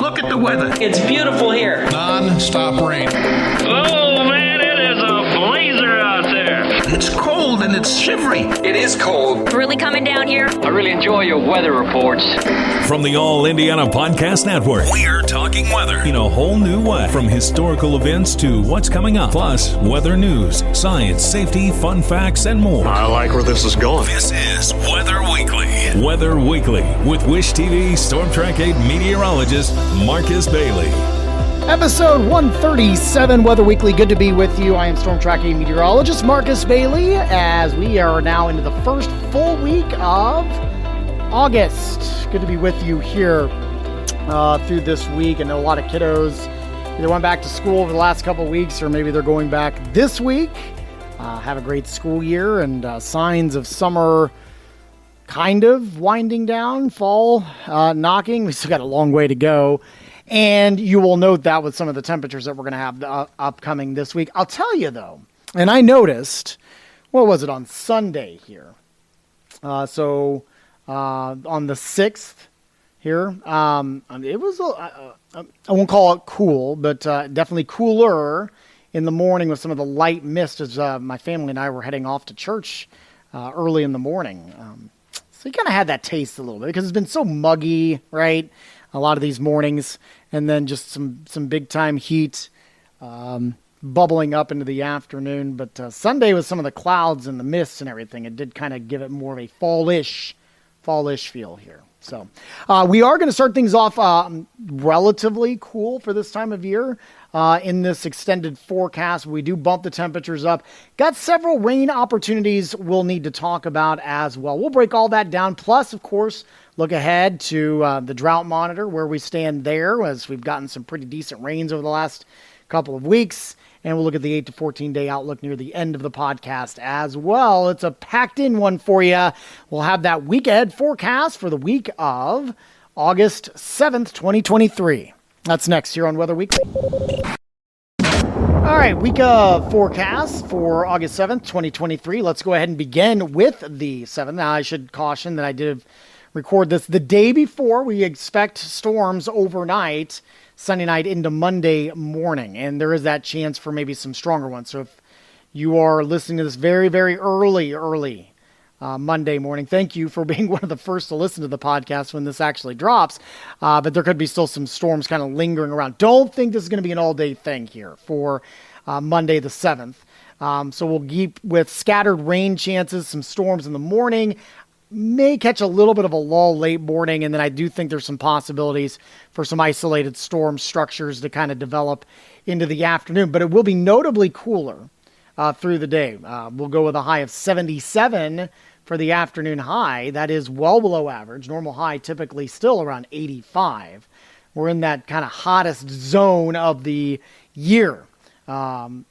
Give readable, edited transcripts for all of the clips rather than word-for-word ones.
Look at the weather. It's beautiful here. Non-stop rain. Oh, man, it is a blazer out there. It's cold and it's shivery. It is cold. Really coming down here. I really enjoy your weather reports. From the All Indiana Podcast Network, we're talking weather in a whole new way. From historical events to what's coming up, plus weather news, science, safety, fun facts, and more. I like where this is going. This is Weather Weekly. Weather Weekly with Wish TV Storm Track 8 meteorologist Marcus Bailey. Episode 137, Weather Weekly. Good to be with you. I am Storm Track 8 meteorologist Marcus Bailey, as we are now into the first full week of August. Good to be with you here through this week. I know a lot of kiddos either went back to school over the last couple of weeks, or maybe they're going back this week. Have a great school year, and signs of summer kind of winding down, fall knocking. We still got a long way to go. And you will note that with some of the temperatures that we're going to have upcoming this week. I'll tell you, though, and I noticed, what was it, on Sunday here? On the 6th here, it was, I won't call it cool, but definitely cooler in the morning with some of the light mist as my family and I were heading off to church early in the morning. So you kind of had that taste a little bit because it's been so muggy, right? A lot of these mornings, and then just some big time heat bubbling up into the afternoon. But Sunday with some of the clouds and the mists and everything, it did kind of give it more of a fallish feel here. So we are going to start things off relatively cool for this time of year in this extended forecast. We do bump the temperatures up. Got several rain opportunities we'll need to talk about as well. We'll break all that down. Plus, of course, look ahead to the drought monitor, where we stand there, as we've gotten some pretty decent rains over the last couple of weeks. And we'll look at the 8 to 14 day outlook near the end of the podcast as well. It's a packed in one for you. We'll have that week ahead forecast for the week of August 7th, 2023. That's next here on Weather Weekly. All right, week of forecast for August 7th, 2023. Let's go ahead and begin with the 7th. Now, I should caution that I did record this the day before. We expect storms overnight, Sunday night into Monday morning, and there is that chance for maybe some stronger ones. So if you are listening to this very, very early Monday morning, thank you for being one of the first to listen to the podcast when this actually drops. But there could be still some storms kind of lingering around. Don't think this is going to be an all-day thing here for Monday the 7th. So we'll keep with scattered rain chances, some storms in the morning. May catch a little bit of a lull late morning, and then I do think there's some possibilities for some isolated storm structures to kind of develop into the afternoon. But it will be notably cooler through the day. We'll go with a high of 77 for the afternoon high. That is well below average. Normal high typically still around 85. We're in that kind of hottest zone of the year.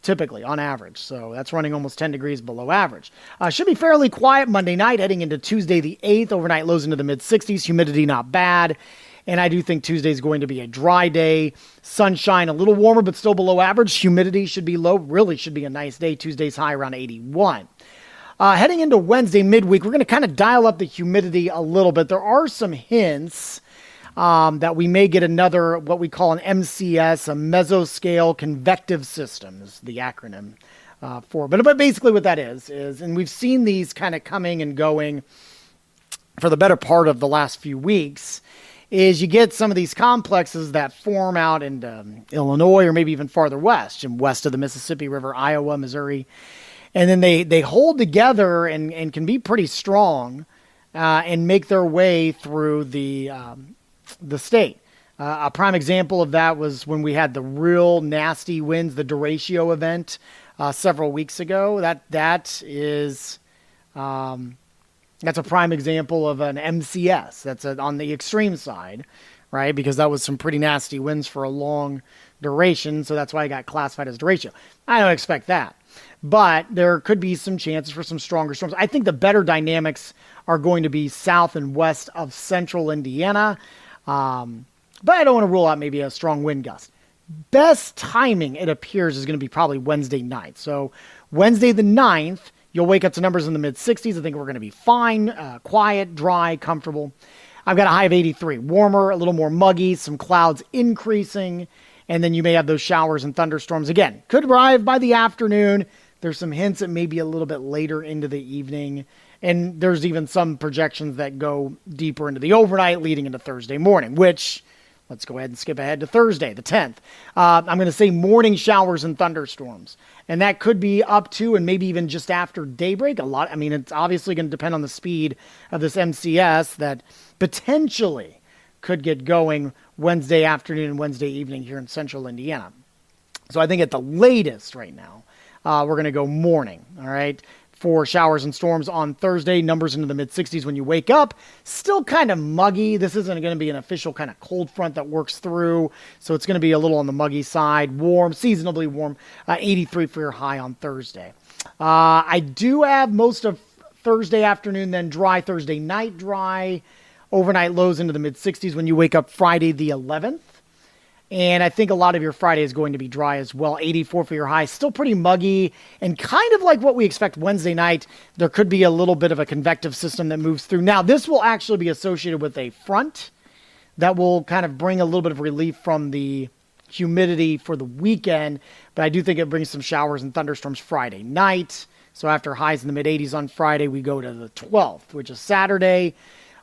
Typically on average. So that's running almost 10 degrees below average. Should be fairly quiet Monday night heading into Tuesday the 8th. Overnight lows into the mid 60s. Humidity not bad. And I do think Tuesday is going to be a dry day. Sunshine a little warmer but still below average. Humidity should be low. Really should be a nice day. Tuesday's high around 81. Heading into Wednesday midweek, we're going to kind of dial up the humidity a little bit. There are some hints that we may get another, what we call an MCS, a mesoscale convective system is the acronym for. But basically what that is, and we've seen these kind of coming and going for the better part of the last few weeks, is you get some of these complexes that form out in Illinois or maybe even farther west, and west of the Mississippi River, Iowa, Missouri. And then they hold together and can be pretty strong and make their way through the state. A prime example of that was when we had the real nasty winds, the derecho event several weeks ago. That's a prime example of an MCS. That's on the extreme side, right? Because that was some pretty nasty winds for a long duration. So that's why it got classified as derecho. I don't expect that. But there could be some chances for some stronger storms. I think the better dynamics are going to be south and west of central Indiana. But I don't want to rule out maybe a strong wind gust. Best timing, it appears, is going to be probably Wednesday night. So Wednesday the 9th, you'll wake up to numbers in the mid-60s. I think we're going to be fine, quiet, dry, comfortable. I've got a high of 83. Warmer, a little more muggy, some clouds increasing, and then you may have those showers and thunderstorms. Again, could arrive by the afternoon. There's some hints that maybe a little bit later into the evening. And there's even some projections that go deeper into the overnight leading into Thursday morning, which, let's go ahead and skip ahead to Thursday, the 10th. I'm going to say morning showers and thunderstorms. And that could be up to and maybe even just after daybreak. It's obviously going to depend on the speed of this MCS that potentially could get going Wednesday afternoon and Wednesday evening here in central Indiana. So I think at the latest right now, we're going to go morning, all right? For showers and storms on Thursday, numbers into the mid-60s when you wake up. Still kind of muggy. This isn't going to be an official kind of cold front that works through, so it's going to be a little on the muggy side. Warm, seasonably warm, 83 for your high on Thursday. I do have most of Thursday afternoon, then dry. Thursday night dry. Overnight lows into the mid-60s when you wake up Friday the 11th. And I think a lot of your Friday is going to be dry as well. 84 for your high. Still pretty muggy and kind of like what we expect Wednesday night. There could be a little bit of a convective system that moves through. Now, this will actually be associated with a front that will kind of bring a little bit of relief from the humidity for the weekend. But I do think it brings some showers and thunderstorms Friday night. So after highs in the mid-80s on Friday, we go to the 12th, which is Saturday.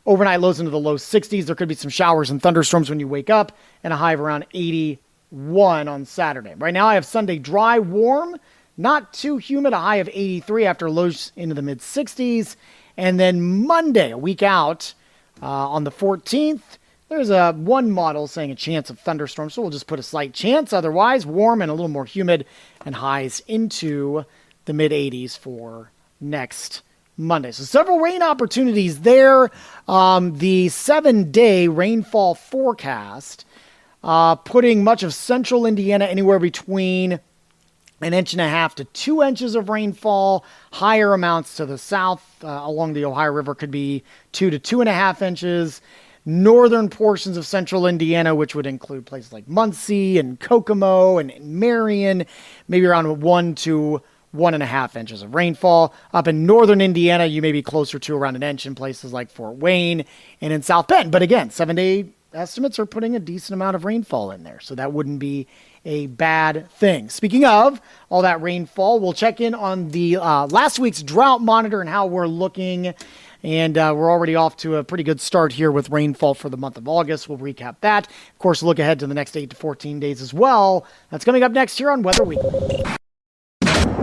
Overnight lows into the low 60s. There could be some showers and thunderstorms when you wake up, and a high of around 81 on Saturday. Right now I have Sunday dry, warm, not too humid, a high of 83 after lows into the mid-60s. And then Monday, a week out, on the 14th, there's one model saying a chance of thunderstorms, so we'll just put a slight chance. Otherwise, warm and a little more humid, and highs into the mid-80s for next Monday. So several rain opportunities there. The 7-day rainfall forecast, putting much of central Indiana anywhere between 1.5 to 2 inches of rainfall. Higher amounts to the south along the Ohio River could be 2 to 2.5 inches. Northern portions of central Indiana, which would include places like Muncie and Kokomo and Marion, maybe around 1 to 1.5 inches of rainfall. Up in northern Indiana, you may be closer to around 1 inch in places like Fort Wayne and in South Bend. But again, 7-day estimates are putting a decent amount of rainfall in there, so that wouldn't be a bad thing. Speaking of all that rainfall, we'll check in on the last week's drought monitor and how we're looking. And we're already off to a pretty good start here with rainfall for the month of August. We'll recap that. Of course, look ahead to the next 8 to 14 days as well. That's coming up next here on Weather Weekly.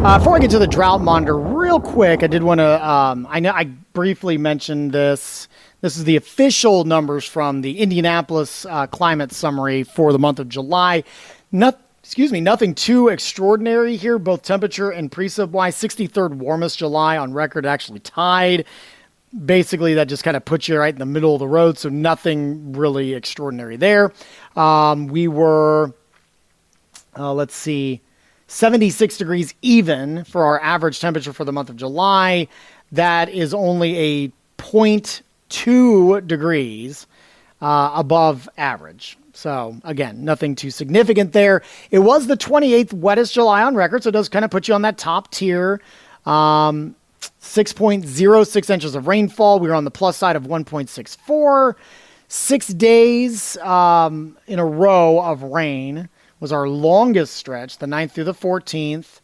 Before I get to the drought monitor, real quick, I did want to, I know I briefly mentioned this. This is the official numbers from the Indianapolis climate summary for the month of July. Nothing too extraordinary here, both temperature and precip-wise. 63rd warmest July on record, actually tied. Basically, that just kind of puts you right in the middle of the road, so nothing really extraordinary there. We were, 76 degrees even for our average temperature for the month of July. That is only a 0.2 degrees above average. So, again, nothing too significant there. It was the 28th wettest July on record, so it does kind of put you on that top tier. 6.06 inches of rainfall. We were on the plus side of 1.64. 6 days in a row of rain was our longest stretch, the 9th through the 14th.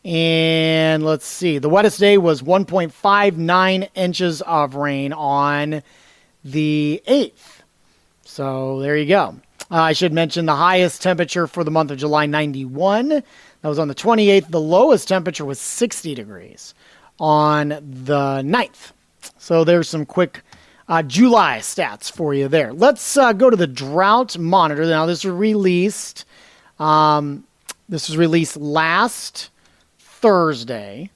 And let's see, the wettest day was 1.59 inches of rain on the 8th. So there you go. I should mention the highest temperature for the month of July, 91. That was on the 28th. The lowest temperature was 60 degrees on the 9th. So there's some quick July stats for you there. Let's go to the drought monitor. Now, this was released last Thursday,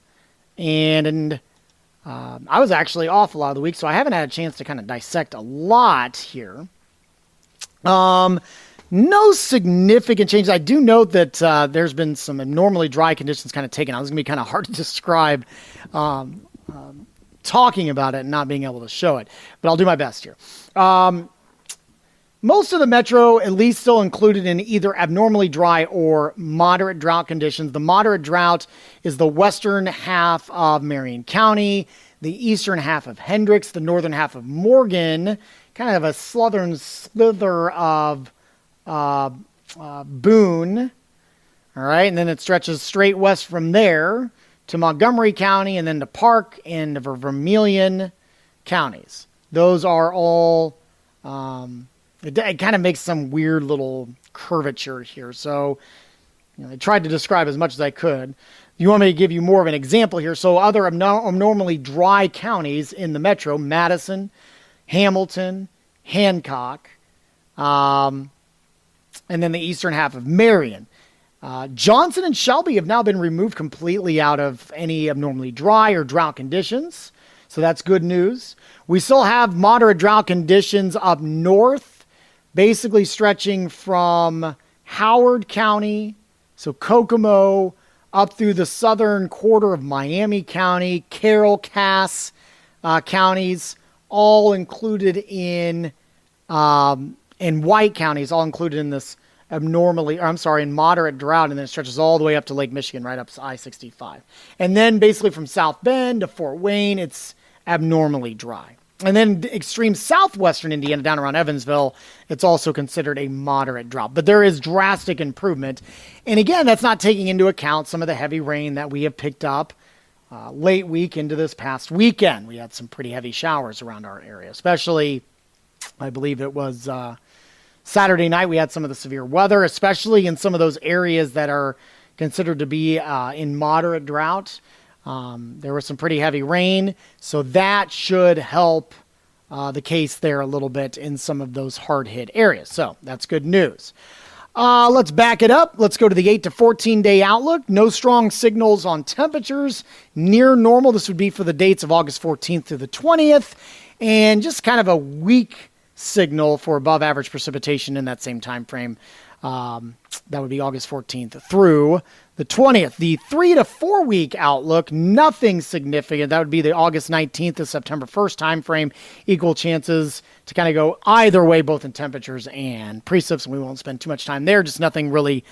and I was actually off a lot of the week, so I haven't had a chance to kind of dissect a lot here. No significant changes. I do note that there's been some abnormally dry conditions kind of taken out. It's going to be kind of hard to describe talking about it and not being able to show it, but I'll do my best here. Most of the metro, at least, still included in either abnormally dry or moderate drought conditions. The moderate drought is the western half of Marion County, the eastern half of Hendricks, the northern half of Morgan, kind of a southern slither of Boone. All right, and then it stretches straight west from there to Montgomery County and then to Park and the Vermilion counties. Those are all, it kind of makes some weird little curvature here. So, I tried to describe as much as I could. You want me to give you more of an example here. So other abnormally dry counties in the metro, Madison, Hamilton, Hancock, and then the eastern half of Marion. Johnson and Shelby have now been removed completely out of any abnormally dry or drought conditions. So that's good news. We still have moderate drought conditions up north, basically stretching from Howard County, so Kokomo, up through the southern quarter of Miami County, Carroll, Cass counties, all included in White counties, all included in this in moderate drought, and then it stretches all the way up to Lake Michigan, right up to I-65. And then basically from South Bend to Fort Wayne, it's abnormally dry. And then extreme southwestern Indiana, down around Evansville, it's also considered a moderate drought. But there is drastic improvement. And again, that's not taking into account some of the heavy rain that we have picked up late week into this past weekend. We had some pretty heavy showers around our area, especially, I believe it was Saturday night. We had some of the severe weather, especially in some of those areas that are considered to be in moderate drought. There was some pretty heavy rain, so that should help the case there a little bit in some of those hard-hit areas. So that's good news. Let's back it up. Let's go to the 8 to 14-day outlook. No strong signals on temperatures. Near normal. This would be for the dates of August 14th through the 20th. And just kind of a weak signal for above-average precipitation in that same time frame. That would be August 14th through the 20th. The 3 to 4 week outlook, nothing significant. That would be the August 19th to September 1st time frame. Equal chances to kind of go either way, both in temperatures and precipits. We won't spend too much time there. Just nothing really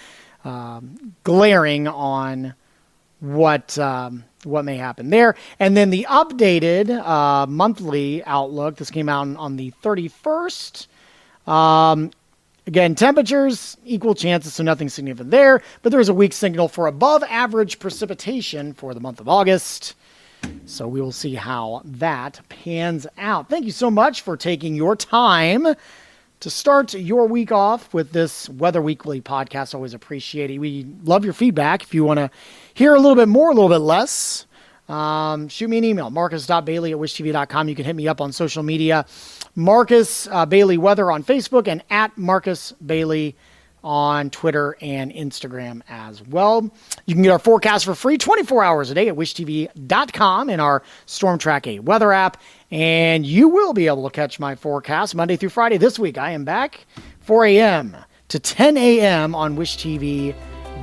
glaring on what may happen there. And then the updated monthly outlook. This came out on the 31st. Again, temperatures, equal chances, so nothing significant there. But there is a weak signal for above average precipitation for the month of August. So we will see how that pans out. Thank you so much for taking your time to start your week off with this Weather Weekly podcast. Always appreciate it. We love your feedback. If you want to hear a little bit more, a little bit less, shoot me an email, marcus.bailey@wishtv.com. You can hit me up on social media, Marcus Bailey Weather on Facebook and at Marcus Bailey on Twitter and Instagram as well. You can get our forecast for free 24 hours a day at wishtv.com in our Storm Track 8 weather app. And you will be able to catch my forecast Monday through Friday. This week, I am back 4 a.m. to 10 a.m. on Wish TV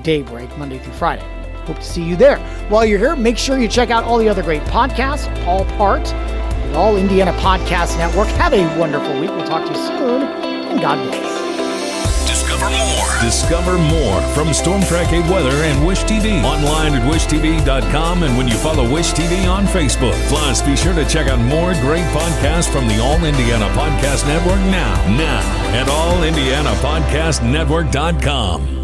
Daybreak, Monday through Friday. Hope to see you there. While you're here, make sure you check out all the other great podcasts, all part of the All Indiana Podcast Network. Have a wonderful week. We'll talk to you soon, and God bless. Discover more from Storm Track 8 Weather and Wish TV. Online at wishtv.com and when you follow Wish TV on Facebook. Plus, be sure to check out more great podcasts from the All Indiana Podcast Network now at allindianapodcastnetwork.com.